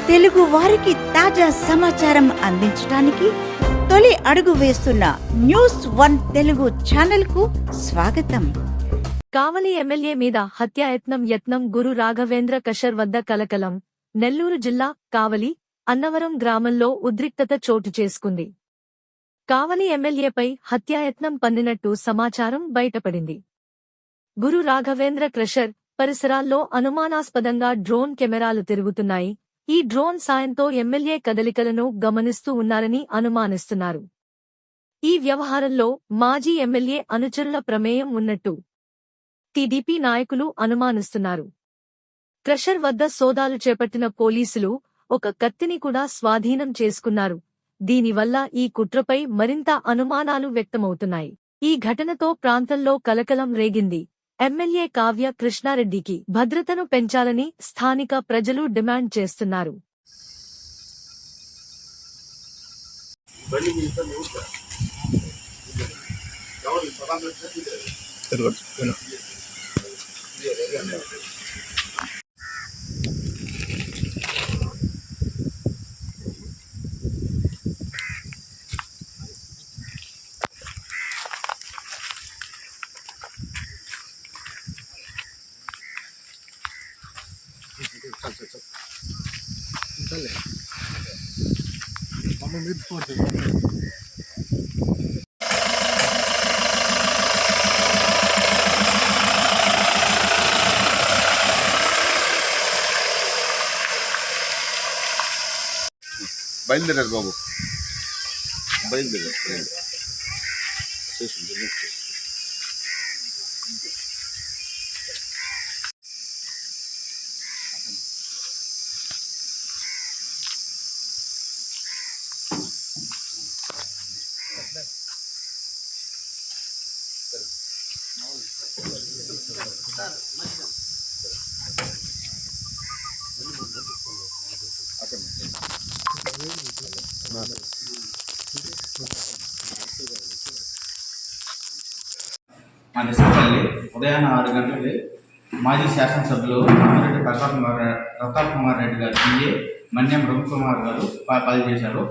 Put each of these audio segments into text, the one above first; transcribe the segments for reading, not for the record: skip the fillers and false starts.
తెలుగు వారికి తాజా సమాచారం అందించడానికి తొలి అడుగు వేస్తున్న న్యూస్1 తెలుగు ఛానల్ కు స్వాగతం. కావలి ఎమ్మెల్యే మీద యత్నం గురు రాఘవేంద్ర కషర్ వద్ద కలకలం. నెల్లూరు జిల్లా కావలి అన్నవరం గ్రామంలో ఉద్రిక్తత చోటు చేసుకుంది. కావలి ఎమ్మెల్యేపై హత్యాయత్నం పన్నినట్టు సమాచారం బయటపడింది. గురు రాఘవేంద్ర క్రషర్ పరిసరాల్లో అనుమానాస్పదంగా డ్రోన్ కెమెరాలు తిరుగుతున్నాయి. ఈ డ్రోన్ సాయంతో ఎమ్మెల్యే కదలికలను గమనిస్తూ ఉన్నారని అనుమానిస్తున్నారు. ఈ వ్యవహారంలో మాజీ ఎమ్మెల్యే అనుచరుల ప్రమేయం ఉన్నట్టు టీడీపీ నాయకులు అనుమానిస్తున్నారు. క్రషర్ వద్ద సోదాలు చేపట్టిన పోలీసులు ఒక కత్తిని కూడా స్వాధీనం చేసుకున్నారు. దీనివల్ల ఈ కుట్రపై మరింత అనుమానాలు వ్యక్తమవుతున్నాయి. ఈ ఘటనతో ప్రాంతంలో కలకలం రేగింది. ఎమ్మెల్యే కావ్య కృష్ణారెడ్డికి భద్రతను పెంచాలని స్థానిక ప్రజలు డిమాండ్ చేస్తున్నారు. బయలుదేరారు బాబు, బయలుదేరారు. మా నిస్సపల్లి ఉదయాన్నే 6 గంటలకి మాజీ శాసనసభ్యులు రామిరెడ్డి ప్రతాప్ కుమార్ రెడ్డి గారు పిఏ మన్యం రవికుమార్ గారు కాల్ చేశారు.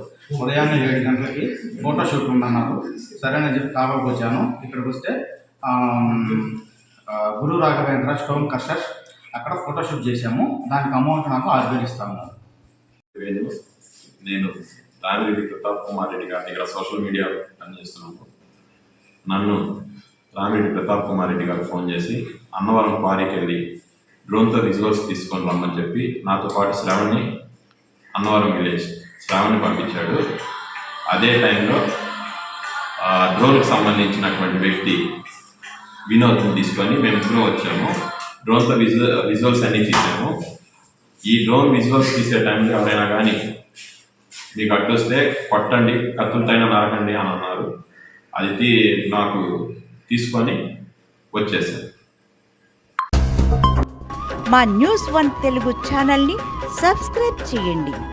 ఉదయాన్నే 7 గంటలకి ఫోటోషూట్ ఉందన్నారు. సరేనని చెప్పి కావాలకు వచ్చాను. ఇక్కడికి వస్తే గురు రాఘవేంద్ర స్టోన్ కషర్ అక్కడ ఫోటోషూట్ చేశాము. దానికి అమౌంట్ నాకు 6,000 ఇస్తాము. నేను రామిరెడ్డి ప్రతాప్ కుమార్ రెడ్డి గారి దగ్గర సోషల్ మీడియా పనిచేస్తున్నాను. నన్ను రామిరెడ్డి ప్రతాప్ కుమార్ రెడ్డి గారు ఫోన్ చేసి అన్నవరం క్వారీకి వెళ్ళి డ్రోన్తో విజువల్స్ తీసుకొని రమ్మని చెప్పి నాతో పాటు శ్రావణ్ని అన్నవరం విలేజ్ శ్రావణ్ని పంపించాడు. అదే టైంలో డ్రోన్కి సంబంధించినటువంటి వ్యక్తి వినోద్ని తీసుకొని మేము ఇద్దరం వచ్చాము. డ్రోన్తో విజువల్స్ అన్నీ తీసాము. ఈ డ్రోన్ విజువల్స్ తీసే టైంలో ఎవరైనా కానీ మీకు అడ్డొస్తే కొట్టండి, కత్తులతోనే నరకండి అని అన్నారు. అది నాకు తీసుకొని వచ్చేసాను. మా న్యూస్1 తెలుగు ఛానల్ని సబ్స్క్రైబ్ చేయండి.